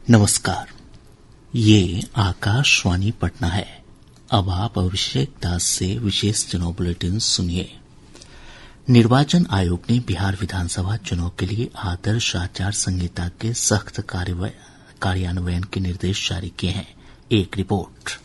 नमस्कार। ये आकाशवाणी पटना है। अब आप अभिषेक दास से विशेष चुनाव बुलेटिन सुनिए। निर्वाचन आयोग ने बिहार विधानसभा चुनाव के लिए आदर्श आचार संहिता के सख्त कार्यान्वयन के निर्देश जारी किए हैं। एक रिपोर्ट।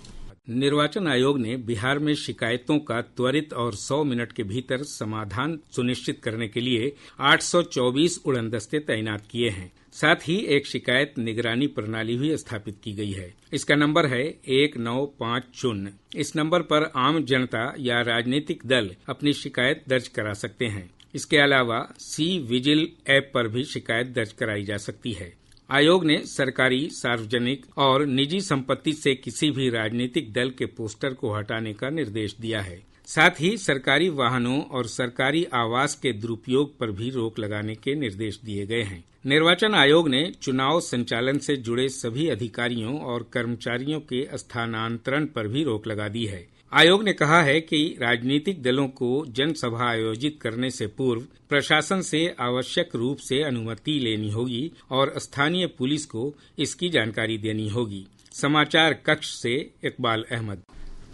निर्वाचन आयोग ने बिहार में शिकायतों का त्वरित और 100 मिनट के भीतर समाधान सुनिश्चित करने के लिए 824 उड़नदस्ते तैनात किए हैं। साथ ही एक शिकायत निगरानी प्रणाली भी स्थापित की गई है। इसका नंबर है 1950। इस नंबर पर आम जनता या राजनीतिक दल अपनी शिकायत दर्ज करा सकते हैं। इसके अलावा सी विजिल ऐप पर भी शिकायत दर्ज कराई जा सकती है। आयोग ने सरकारी, सार्वजनिक और निजी संपत्ति से किसी भी राजनीतिक दल के पोस्टर को हटाने का निर्देश दिया है। साथ ही सरकारी वाहनों और सरकारी आवास के दुरुपयोग पर भी रोक लगाने के निर्देश दिए गए हैं। निर्वाचन आयोग ने चुनाव संचालन से जुड़े सभी अधिकारियों और कर्मचारियों के स्थानांतरण पर भी रोक लगा दी है। आयोग ने कहा है कि राजनीतिक दलों को जनसभा आयोजित करने से पूर्व प्रशासन से आवश्यक रूप से अनुमति लेनी होगी और स्थानीय पुलिस को इसकी जानकारी देनी होगी। समाचार कक्ष से इकबाल अहमद।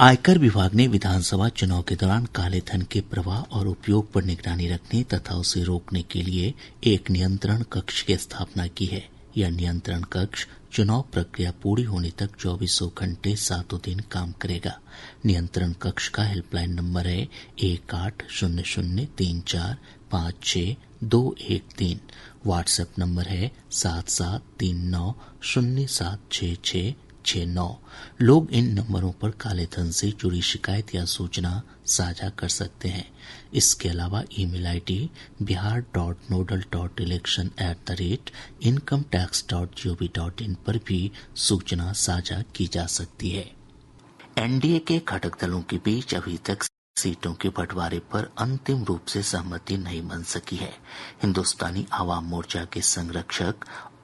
आयकर विभाग ने विधानसभा चुनाव के दौरान काले धन के प्रवाह और उपयोग पर निगरानी रखने तथा उसे रोकने के लिए एक नियंत्रण कक्ष की स्थापना की है। यह नियंत्रण कक्ष चुनाव प्रक्रिया पूरी होने तक 24 घंटे 7 दिन काम करेगा। नियंत्रण कक्ष का हेल्पलाइन नंबर है 18003456 व्हाट्सएप नंबर है 7739076669। लोग इन नंबरों पर काले धन से जुड़ी शिकायत या सूचना साझा कर सकते हैं। इसके अलावा ईमेल आईडी bihar.nodal.election@incometax.gov.in पर भी सूचना साझा की जा सकती है। एनडीए के घटक दलों के बीच अभी तक सीटों के बंटवारे पर अंतिम रूप से सहमति नहीं बन सकी है। हिंदुस्तानी आवाम मोर्चा के संरक्षक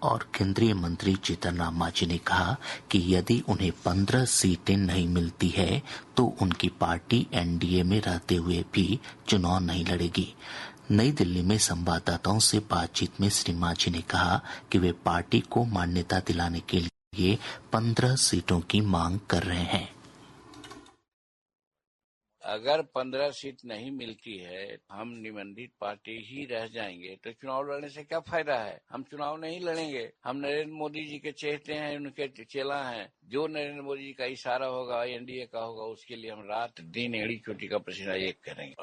और केंद्रीय मंत्री जीतन राम मांझी ने कहा कि यदि उन्हें 15 सीटें नहीं मिलती है तो उनकी पार्टी एनडीए में रहते हुए भी चुनाव नहीं लड़ेगी। नई दिल्ली में संवाददाताओं से बातचीत में श्री मांझी ने कहा कि वे पार्टी को मान्यता दिलाने के लिए 15 सीटों की मांग कर रहे हैं। अगर 15 सीट नहीं मिलती है, हम निबंधित पार्टी ही रह जाएंगे तो चुनाव लड़ने से क्या फायदा है। हम चुनाव नहीं लड़ेंगे। हम नरेंद्र मोदी जी के चहेते हैं, उनके चेला हैं। जो नरेंद्र मोदी जी का इशारा होगा, एनडीए का होगा, उसके लिए हम रात दिन एड़ी चोटी का पसीना एक करेंगे।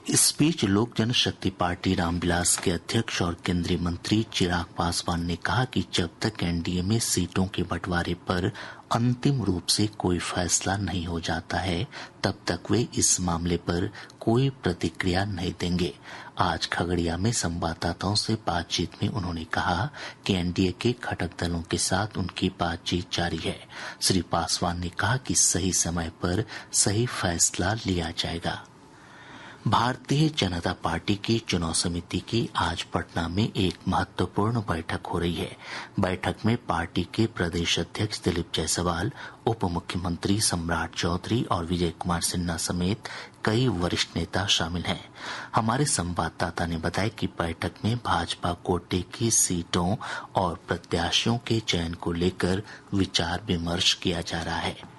इस बीच लोक जनशक्ति पार्टी रामविलास के अध्यक्ष और केंद्रीय मंत्री चिराग पासवान ने कहा कि जब तक एनडीए में सीटों के बंटवारे पर अंतिम रूप से कोई फैसला नहीं हो जाता है, तब तक वे इस मामले पर कोई प्रतिक्रिया नहीं देंगे। आज खगड़िया में संवाददाताओं से बातचीत में उन्होंने कहा कि एनडीए के घटक दलों के साथ उनकी बातचीत जारी है। श्री पासवान ने कहा कि सही समय पर सही फैसला लिया जाएगा। भारतीय जनता पार्टी की चुनाव समिति की आज पटना में एक महत्वपूर्ण बैठक हो रही है। बैठक में पार्टी के प्रदेश अध्यक्ष दिलीप जायसवाल, उप मुख्यमंत्री सम्राट चौधरी और विजय कुमार सिन्हा समेत कई वरिष्ठ नेता शामिल हैं। हमारे संवाददाता ने बताया कि बैठक में भाजपा कोटे की सीटों और प्रत्याशियों के चयन को लेकर विचार विमर्श किया जा रहा है।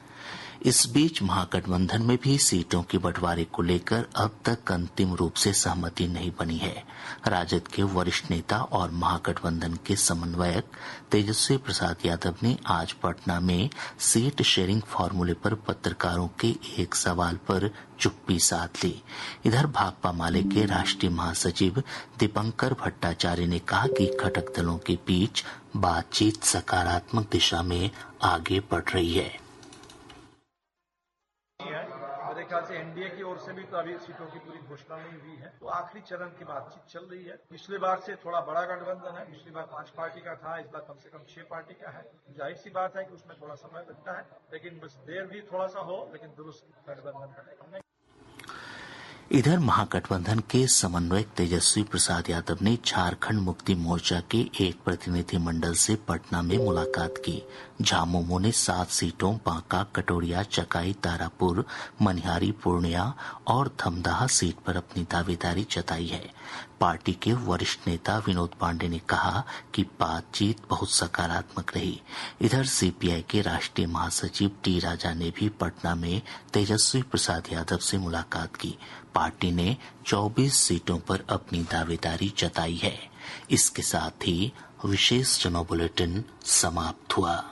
इस बीच महागठबंधन में भी सीटों के बंटवारे को लेकर अब तक अंतिम रूप से सहमति नहीं बनी है। राजद के वरिष्ठ नेता और महागठबंधन के समन्वयक तेजस्वी प्रसाद यादव ने आज पटना में सीट शेयरिंग फार्मूले पर पत्रकारों के एक सवाल पर चुप्पी साध ली। इधर भाकपा माले के राष्ट्रीय महासचिव दीपंकर भट्टाचार्य ने कहा कि घटक दलों के बीच बातचीत सकारात्मक दिशा में आगे बढ़ रही है। मेरे ख्याल से एनडीए की ओर से भी तो अभी सीटों की पूरी घोषणा नहीं हुई है, तो आखिरी चरण की बातचीत चल रही है। पिछली बार से थोड़ा बड़ा गठबंधन है। पिछली बार 5 पार्टी का था, इस बार कम से कम 6 पार्टी का है। जाहिर सी बात है कि उसमें थोड़ा समय लगता है, लेकिन बस देर भी थोड़ा सा हो, लेकिन दुरुस्त गठबंधन बनेगा। इधर महागठबंधन के समन्वयक तेजस्वी प्रसाद यादव ने झारखंड मुक्ति मोर्चा के एक प्रतिनिधिमंडल से पटना में मुलाकात की। झामुमो ने 7 सीटों बांका, कटोरिया, चकाई, तारापुर, मनिहारी, पूर्णिया और धमदाहा सीट पर अपनी दावेदारी जताई है। पार्टी के वरिष्ठ नेता विनोद पांडे ने कहा कि बातचीत बहुत सकारात्मक रही। इधर सीपीआई के राष्ट्रीय महासचिव टी राजा ने भी पटना में तेजस्वी प्रसाद यादव से मुलाकात की। पार्टी ने 24 सीटों पर अपनी दावेदारी जताई है। इसके साथ ही विशेष चुनाव बुलेटिन समाप्त हुआ।